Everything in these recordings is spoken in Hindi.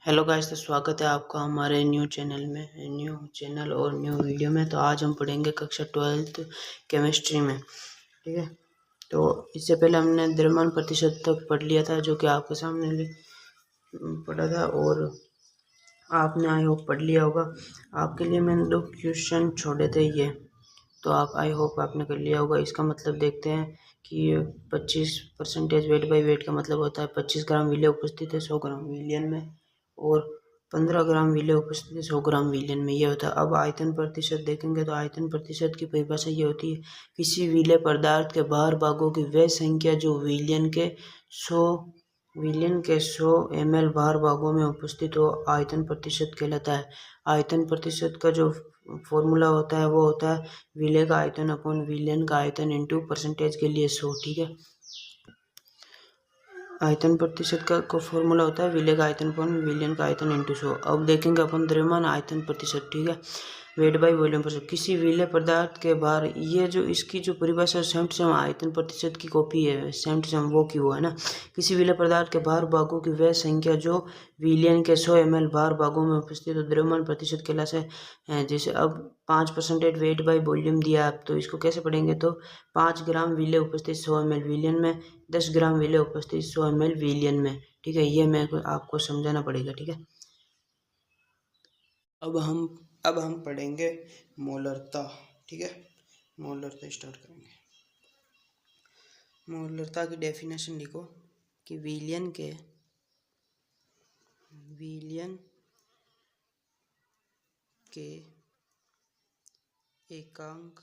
हेलो गाइस, तो स्वागत है आपका हमारे न्यू चैनल और न्यू वीडियो में। तो आज हम पढ़ेंगे कक्षा 12th केमिस्ट्री में। ठीक है, तो इससे पहले हमने द्रव्यमान प्रतिशत तक पढ़ लिया था, जो कि आपके सामने पढ़ा था और आपने आई होप पढ़ लिया होगा। आपके लिए मैंने 2 क्वेश्चन छोड़े थे ये, तो आप आई होप आपने कर लिया होगा। इसका मतलब देखते हैं कि 25% वेट बाई वेट का मतलब होता है 25 ग्राम विलेय उपस्थित है 100 ग्राम विलियन में, और 15 ग्राम विलेय उपस्थित है 100 ग्राम विलियन में, ये होता है। अब आयतन प्रतिशत देखेंगे तो आयतन प्रतिशत की परिभाषा ये होती है, किसी विलेय पदार्थ के बाहर भागों की वह संख्या जो विलियन के 100 ml बाहर भागों में उपस्थित हो, आयतन प्रतिशत कहलाता है। आयतन प्रतिशत का जो फॉर्मूला होता है वो होता है विलेय का आयतन अपॉन विलियन का आयतन इंटू परसेंटेज के लिए 100। ठीक है, आयतन प्रतिशत का फॉर्मूला होता है विलेय का आयतन अपॉन विलियन का आयतन इंटू 100। अब देखेंगे अपन द्रव्यमान आयतन प्रतिशत। ठीक है, वेट बाई वॉल्यूम प्रतिशत, किसी विलेय पदार्थ के बाहर, ये जो इसकी जो परिभाषा सेम टू सेम आयतन प्रतिशत की कॉपी है, सेम टू सेम वो की वो है ना। किसी विलेय पदार्थ के बाहर भागों की वह संख्या जो विलियन के 100 ml बाहर भागों में उपस्थित हो, द्रव्यमान प्रतिशत कहलाता है। जैसे अब 5% वेट बाई वॉल्यूम दिया आप, तो इसको कैसे पढ़ेंगे, तो 5 ग्राम विलेय उपस्थित 100 ml विलियन में, 10 ग्राम विलेय उपस्थित 100 ml विलियन में। ठीक है, ये मेरे को आपको समझाना पड़ेगा। ठीक है, अब हम पढ़ेंगे मोलरता। ठीक है, मोलरता स्टार्ट करेंगे। मोलरता की डेफिनेशन लिखो कि विलियन के एकांक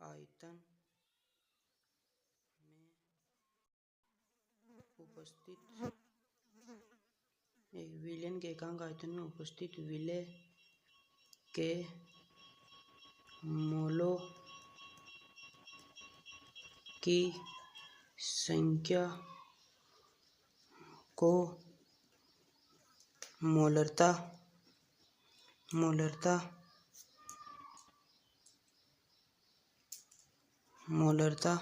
आयतन में उपस्थित विलियन के एकांक आयतन में उपस्थित विलेय के मोलों की संख्या को मोलरता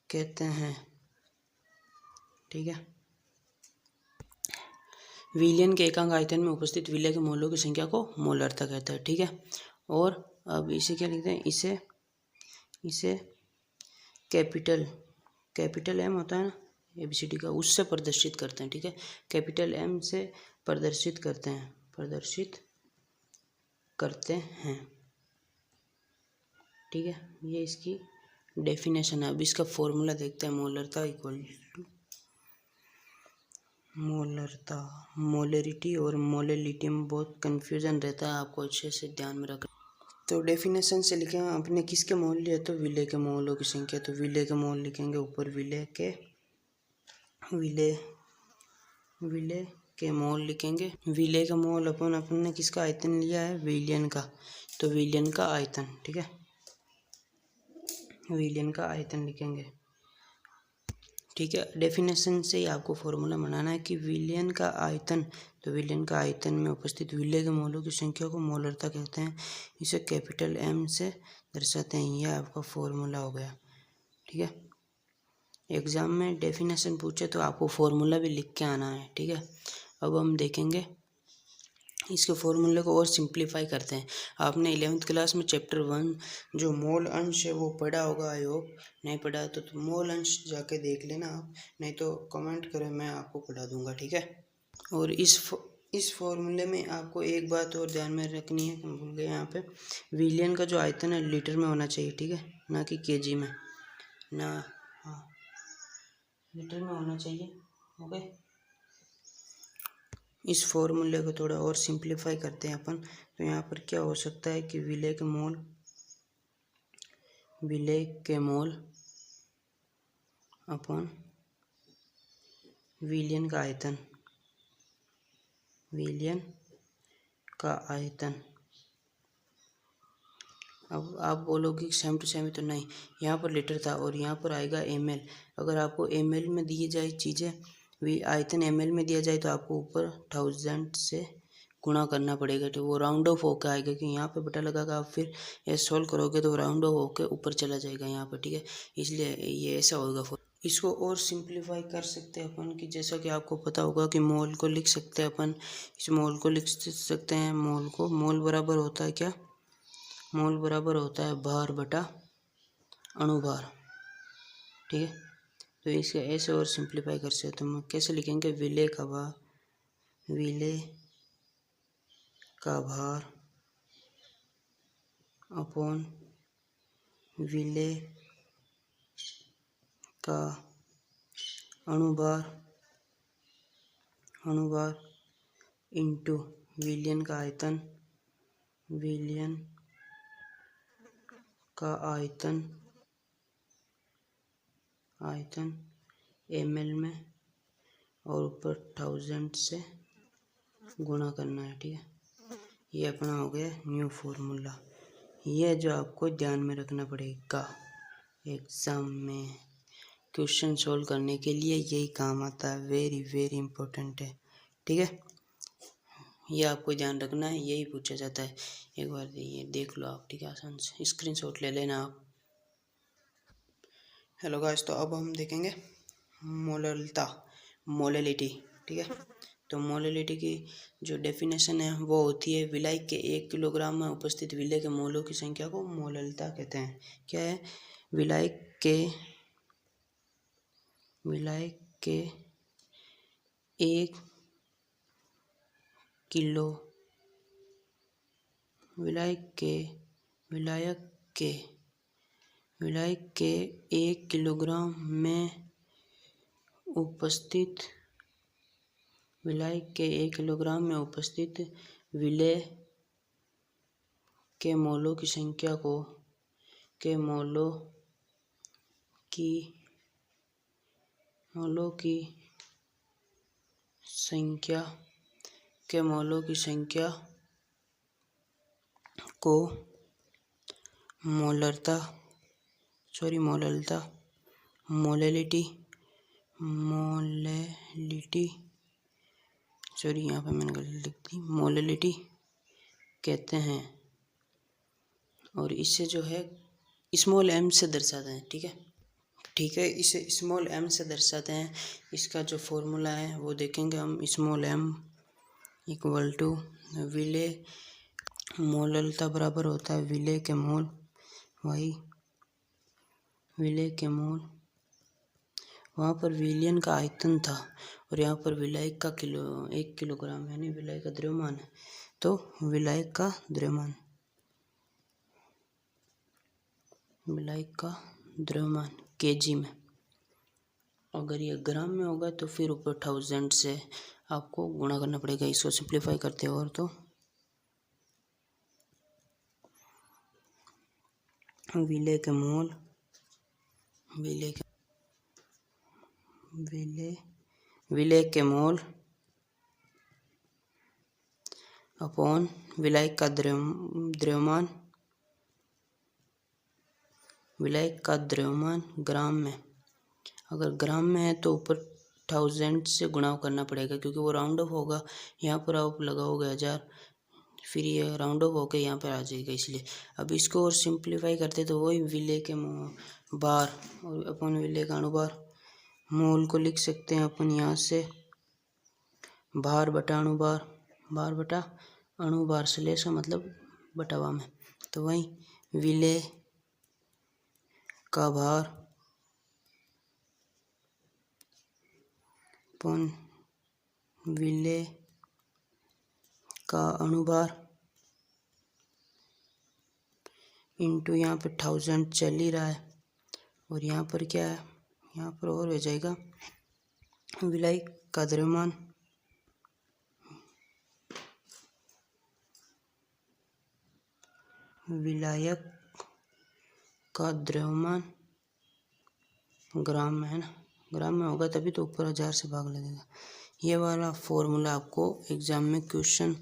कहते हैं। ठीक है, विलियन के एकांक आयतन में उपस्थित विलेय के मोलों की संख्या को मोलरता कहता है। ठीक है, और अब इसे क्या लिखते हैं, इसे कैपिटल एम होता है ना एबीसीडी का, उससे प्रदर्शित करते हैं। ठीक है, कैपिटल एम से प्रदर्शित करते हैं। ठीक है, ये इसकी डेफिनेशन है। अब इसका फॉर्मूला देखते हैं। मोलरता इक्वल टू मोलरिटी और मोलेलिटी में बहुत कंफ्यूजन रहता है, आपको अच्छे से ध्यान में रखना। तो डेफिनेशन से लिखें आपने किसके मोल लिए, तो विलेय के मोलों की संख्या, तो विलेय के मोल लिखेंगे ऊपर, विलेय के मोल लिखेंगे। विलेय का मोल अपन ने किसका आयतन लिया है, विलियन का, तो विलियन का आयतन। ठीक है, विलियन का आयतन लिखेंगे। ठीक है, डेफिनेशन से ही आपको फॉर्मूला बनाना है कि विलियन का आयतन, तो विलियन का आयतन में उपस्थित विलेय के मोलों की संख्या को मोलरता कहते हैं। इसे कैपिटल एम से दर्शाते हैं। यह आपका फॉर्मूला हो गया। ठीक है, एग्जाम में डेफिनेशन पूछे तो आपको फॉर्मूला भी लिख के आना है। ठीक है, अब हम देखेंगे इसके फॉर्मूले को और सिंप्लीफाई करते हैं। आपने 11th क्लास में चैप्टर 1 जो मोल अंश है वो पढ़ा होगा, आई होप। नहीं पढ़ा तो मोल अंश जाके देख लेना आप, नहीं तो कमेंट करें, मैं आपको पढ़ा दूंगा। ठीक है, और इस फॉर्मूले में आपको एक बात और ध्यान में रखनी है, भूल गए यहाँ पे, विलियन का जो आयतन है लीटर में होना चाहिए। ठीक है, ना कि केजी में, ना, हाँ, लीटर में होना चाहिए। ओके, इस फॉर्मूले को थोड़ा और सिंप्लीफाई करते हैं अपन। तो यहाँ पर क्या हो सकता है कि विलेय के मोल अपॉन विलियन का आयतन। अब आप बोलोगे सेम टू सेम, तो नहीं, यहाँ पर लीटर था और यहाँ पर आएगा ml। अगर आपको ml में दिए जाए चीज़ें, आयतन ml में दिया जाए तो आपको ऊपर 1000 से गुणा करना पड़ेगा, तो वो राउंड ऑफ होकर आएगा, कि यहाँ पे बटा लगाकर आप फिर ये सॉल्व करोगे तो राउंड ऑफ होकर ऊपर चला जाएगा यहाँ पर। ठीक है, इसलिए ये ऐसा होगा। इसको और सिंप्लीफाई कर सकते हैं अपन कि जैसा कि आपको पता होगा कि मोल को लिख सकते हैं अपन, इस मोल को लिख सकते हैं, मोल बराबर होता है क्या, मोल बराबर होता है भार बटा अणुभार। ठीक है, तो इसे ऐसे और सिंप्लीफाई कर सकते हैं। तो हम कैसे लिखेंगे, विलेय का भार अपॉन विलेय का अणुभार इंटू विलयन का आयतन ml में और ऊपर 1000 से गुणा करना है। ठीक है, ये अपना हो गया न्यू फॉर्मूला। ये जो आपको ध्यान में रखना पड़ेगा एग्ज़ाम में क्वेश्चन सॉल्व करने के लिए, यही काम आता है, वेरी वेरी इम्पोर्टेंट है। ठीक है, ये आपको ध्यान रखना है, यही पूछा जाता है। एक बार ये देख लो आप, ठीक है, आसान से स्क्रीनशॉट ले लेना आप। हेलो गाइस, तो अब हम देखेंगे मोलैलिटी। ठीक है, तो मोलैलिटी की जो डेफिनेशन है वो होती है, विलायक के 1 किलोग्राम में उपस्थित विलेय के मोलों की संख्या को मोलैलिटी कहते हैं। क्या है, विलायक के 1 किलो विलायक के 1 किलोग्राम में उपस्थित विलेय के मोलों की संख्या को मोलैलिटी यहाँ पे मैंने गलती लिख दी, मोलैलिटी कहते हैं। और इसे जो है स्मॉल m से दर्शाते हैं। ठीक है, इसे स्मॉल m से दर्शाते हैं। इसका जो फॉर्मूला है वो देखेंगे हम, स्मॉल m इक्वल टू विलेय मोलैलिटी बराबर होता है विलेय के मोल, वहाँ पर विलयन का आयतन था और यहाँ पर विलायक का 1 किलोग्राम यानी विलायक का द्रव्यमान है। तो विलायक का द्रव्यमान केजी में, अगर ये ग्राम में होगा तो फिर ऊपर 1000 से आपको गुणा करना पड़ेगा। इसको सिंप्लीफाई करते हैं और तो विलेय के मोल अपॉन विलायक का द्रव्यमान ग्राम में। अगर ग्राम में है तो ऊपर 1000 से गुणा करना पड़ेगा, क्योंकि वो राउंड ऑफ होगा। यहाँ पर आप लगाओगे 1000, फिर ये राउंड ऑफ होकर यहाँ पर आ जाएगा, इसलिए अब इसको और सिंप्लीफाई करते तो वही विलेय के भार और अपन विलेय का अणुभार, मोल को लिख सकते हैं अपन यहाँ से भार बटा अणुभार स्लेश का मतलब बटावा में, तो वही विलेय का भार अपन विलेय का अणुभार इंटू यहाँ पे 1000 चल ही रहा है और यहाँ पर क्या है, यहाँ पर और हो जाएगा विलायक का द्रव्यमान ग्राम में है ना, ग्राम में होगा तभी तो ऊपर 1000 से भाग लगेगा। ये वाला फॉर्मूला आपको एग्जाम में क्वेश्चन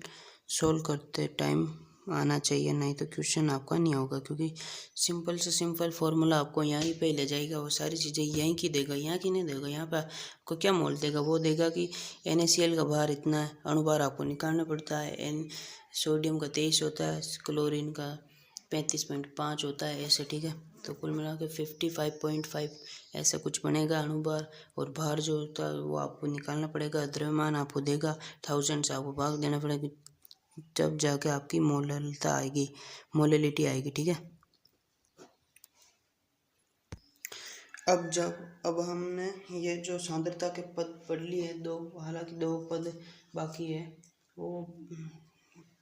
सॉल्व करते टाइम आना चाहिए, नहीं तो क्वेश्चन आपका नहीं होगा, क्योंकि सिंपल से सिंपल फॉर्मूला आपको यहीं पे ले जाएगा, वो सारी चीज़ें यहीं की देगा, यहाँ की नहीं देगा। यहाँ पे आपको क्या मोल देगा, वो देगा कि NaCl का भार इतना है, अणुभार आपको निकालना पड़ता है, सोडियम का 23 होता है, क्लोरीन का 35.5 होता है, ऐसे। ठीक है, तो कुल मिला के 55.5 ऐसा कुछ बनेगा अणुभार। और भार जो होता है वो आपको निकालना पड़ेगा, द्रव्यमान आपको देगा 1000 से, आपको भाग देना पड़ेगा, जब जाके आपकी मोलरता आएगी, मोलैलिटी आएगी। ठीक है, अब हमने ये जो सांद्रता के पद पढ़ लिए दो, हालांकि 2 पद बाकी है, वो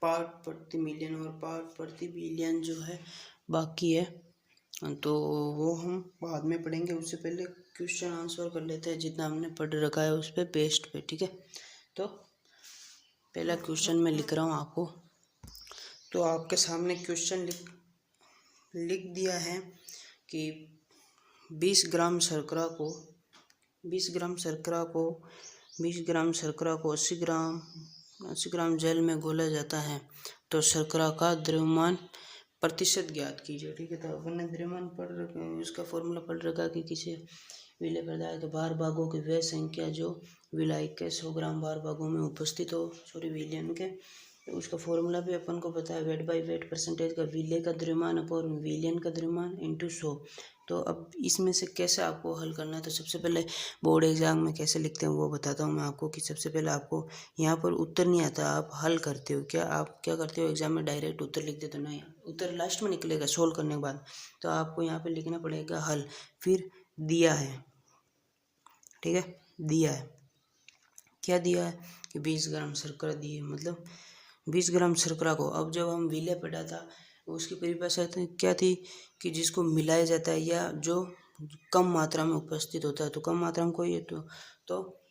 पार्ट प्रति मिलियन और पार्ट प्रति बिलियन जो है बाकी है, तो वो हम बाद में पढ़ेंगे। उससे पहले क्वेश्चन आंसर कर लेते हैं, जितना हमने पढ़ रखा है उस पर बेस्ड पे। ठीक है, तो पहला क्वेश्चन मैं लिख रहा हूँ आपको। तो आपके सामने क्वेश्चन लिख दिया है कि 20 ग्राम शर्करा को 80 ग्राम जल में घोला जाता है, तो शर्करा का द्रव्यमान प्रतिशत ज्ञात कीजिए। ठीक है, तो अपन ने द्रव्यमान पढ़ रखा है, उसका फॉर्मूला पढ़ रखा कि किसी विलेय पदार्थ भार भागों की वह संख्या जो विलायक के 100 ग्राम भार भागों में उपस्थित हो, विलियन के, तो उसका फॉर्मूला भी अपन को पता है, वेट बाई वेट परसेंटेज का विलेय का द्रव्यमान अपॉन विलियन का द्रव्यमान इंटू 100। तो अब इसमें से कैसे आपको हल करना है, तो सबसे पहले बोर्ड एग्जाम में कैसे लिखते हैं वो बताता हूँ मैं आपको। कि सबसे पहले आपको यहाँ पर उत्तर नहीं आता, आप हल करते हो। आप क्या करते हो, एग्जाम में डायरेक्ट उत्तर लिख देते हो? नहीं, उत्तर लास्ट में निकलेगा सोल्व करने के बाद। तो आपको यहाँ पे लिखना पड़ेगा हल, फिर दिया है। ठीक है, दिया है, क्या दिया है कि 20 ग्राम शर्करा दी है, मतलब 20 ग्राम शर्करा को, अब जब हम विलेय पढ़ा था उसकी परिभाषा क्या थी कि जिसको मिलाया जाता है या जो कम मात्रा में उपस्थित होता है, तो कम मात्रा में कोई है तो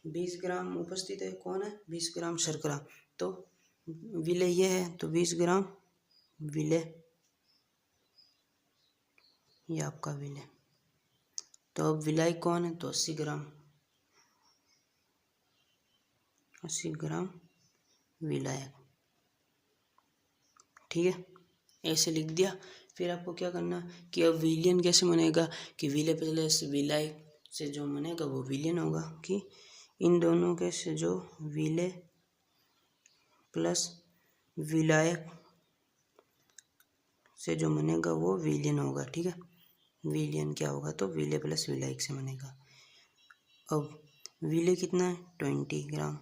20 ग्राम उपस्थित है, कौन है, 20 ग्राम शर्करा, तो विलेय ये है, तो 20 ग्राम विलेय, ये आपका विलेय। तो अब विलायक कौन है, तो 80 ग्राम विलायक। ठीक है, ऐसे लिख दिया। फिर आपको क्या करना कि अब विलियन कैसे बनेगा, कि विलेय प्लस विलायक से जो बनेगा वो विलियन होगा, कि इन दोनों के से जो विलेय प्लस विलायक से जो बनेगा वो विलियन होगा। ठीक है, विलियन क्या होगा, तो विलेय प्लस विलायक से बनेगा। अब विलेय कितना है, 20 ग्राम,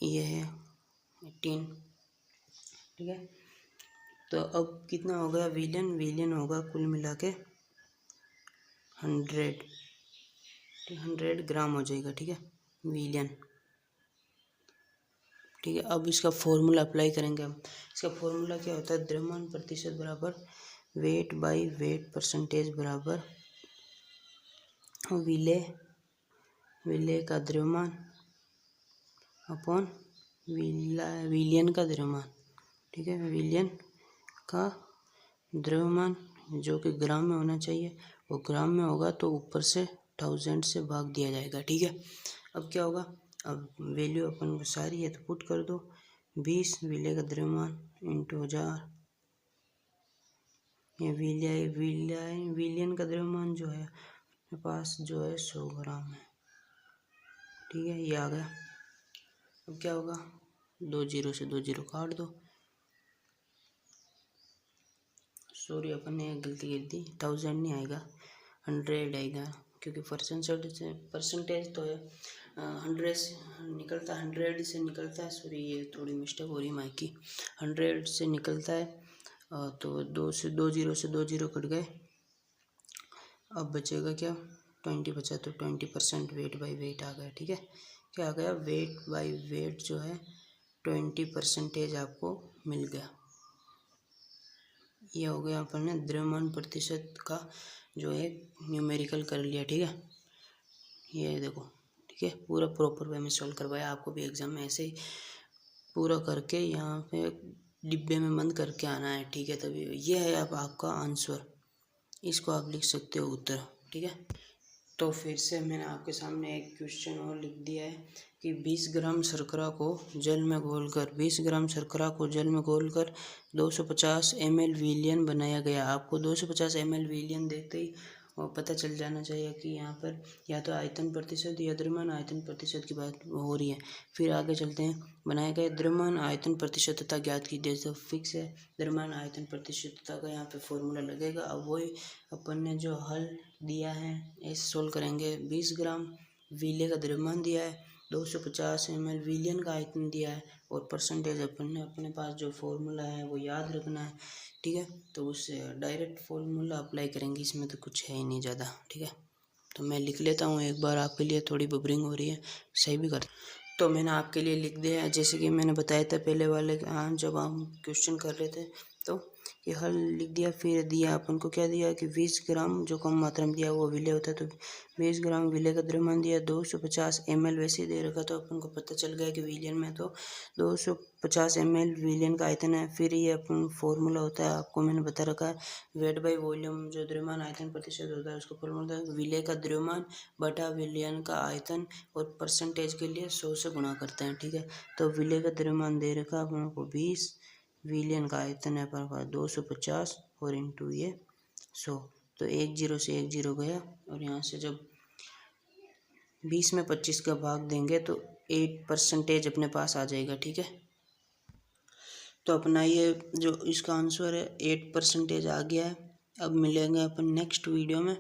ये है 18। ठीक है, तो अब कितना हो गया विलियन होगा कुल मिला के 100 ग्राम हो जाएगा। ठीक है, विलियन। ठीक है, अब इसका फॉर्मूला अप्लाई करेंगे हम। इसका फॉर्मूला क्या होता है, द्रव्यमान प्रतिशत बराबर वेट बाई वेट परसेंटेज बराबर विलेय का द्रव्यमान अपॉन विलियन का द्रव्यमान। ठीक है, विलियन का द्रव्यमान जो कि ग्राम में होना चाहिए, वो ग्राम में होगा, तो ऊपर से 1000 से भाग दिया जाएगा। ठीक है, अब क्या होगा, अब वैल्यू अपन को सारी है तो पुट कर दो, 20 विलेय का द्रव्यमान इंटू 1000, ये विलियन का द्रव्यमान जो है मेरे पास जो है 100 ग्राम है। ठीक है, ये आ गया। अब क्या होगा, 2 जीरो से 2 जीरो काट दो, सॉरी अपन ने एक गलती कर दी, 1000 नहीं आएगा, 100 आएगा, क्योंकि परसेंटेज तो है 100 से निकलता है, 100 से निकलता है, सॉरी ये थोड़ी मिस्टेक हो रही है माइक की, 100 से निकलता है, तो 2 जीरो कट गए, अब बचेगा क्या, 20 बचा, तो 20% वेट बाई वेट आ गया। ठीक है, क्या आ गया, वेट बाई वेट जो है 20% आपको मिल गया। ये हो गया अपन ने द्रव्यमान प्रतिशत का जो है न्यूमेरिकल कर लिया। ठीक है, ये देखो, ठीक है, पूरा प्रॉपर वे में सॉल्व करवाया, आपको भी एग्जाम में ऐसे ही पूरा करके यहाँ पे डिब्बे में बंद करके आना है। ठीक है, तभी ये है अब आपका आंसर, इसको आप लिख सकते हो उत्तर। ठीक है, तो फिर से मैंने आपके सामने एक क्वेश्चन और लिख दिया है कि 20 ग्राम शर्करा को जल में घोलकर 250 ml विलियन बनाया गया। आपको 250 ml विलियन देखते ही वो पता चल जाना चाहिए कि यहाँ पर या तो आयतन प्रतिशत या द्रव्यमान आयतन प्रतिशत की बात हो रही है। फिर आगे चलते हैं। बनाए गए द्रव्यमान आयतन प्रतिशतता ज्ञात कीजिए। जो फिक्स है द्रव्यमान आयतन प्रतिशतता का यहाँ पे फॉर्मूला लगेगा। अब वही अपन ने जो हल दिया है ऐसे सोल्व करेंगे। 20 ग्राम विले का द्रव्यमान दिया है, 250 ml विलियन का आयतन दिया है और परसेंटेज अपन ने अपने पास जो फॉर्मूला है वो याद रखना है। ठीक है, तो उससे डायरेक्ट फॉर्मूला अप्लाई करेंगे, इसमें तो कुछ है ही नहीं ज़्यादा। ठीक है, तो मैं लिख लेता हूँ एक बार आपके लिए। थोड़ी बबरिंग हो रही है, सही भी कर। तो मैंने आपके लिए लिख दिया है, जैसे कि मैंने बताया था पहले वाले जब हम क्वेश्चन कर रहे थे तो ये हल लिख दिया। फिर दिया अपन को क्या दिया कि 20 ग्राम जो कम मात्रा में दिया वो विले होता है, तो 20 ग्राम विले का द्रव्यमान दिया। 250 ml वैसे ही दे रखा, तो अपन को पता चल गया कि विलियन में तो 250 ml विलियन का आयतन है। फिर ये अपन फॉर्मूला होता है, आपको मैंने बता रखा है, वेट बाई वॉल्यूम जो द्रव्यमान आयतन प्रतिशत होता है उसका फॉर्मूला होता है विले का द्रव्यमान बटा विलियन का आयतन और परसेंटेज के लिए 100 से गुणा करते हैं। ठीक है, तो विले का द्रव्यमान दे रखा अपन को 20, विलियन का आयतन है अपन का 250 और इंटू ये 100, तो 1 0 से 1 0 गया और यहाँ से जब 20 में 25 का भाग देंगे तो 8% अपने पास आ जाएगा। ठीक है, तो अपना ये जो इसका आंसर है 8% आ गया है। अब मिलेंगे अपन नेक्स्ट वीडियो में।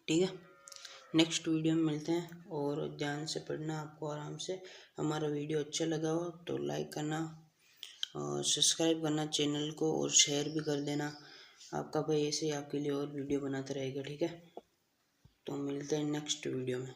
ठीक है, नेक्स्ट वीडियो में मिलते हैं और ध्यान से पढ़ना आपको आराम से। हमारा वीडियो अच्छा लगा हो तो लाइक करना और सब्सक्राइब करना चैनल को और शेयर भी कर देना। आपका भाई ऐसे ही आपके लिए और वीडियो बनाता रहेगा। ठीक है, तो मिलते हैं नेक्स्ट वीडियो में।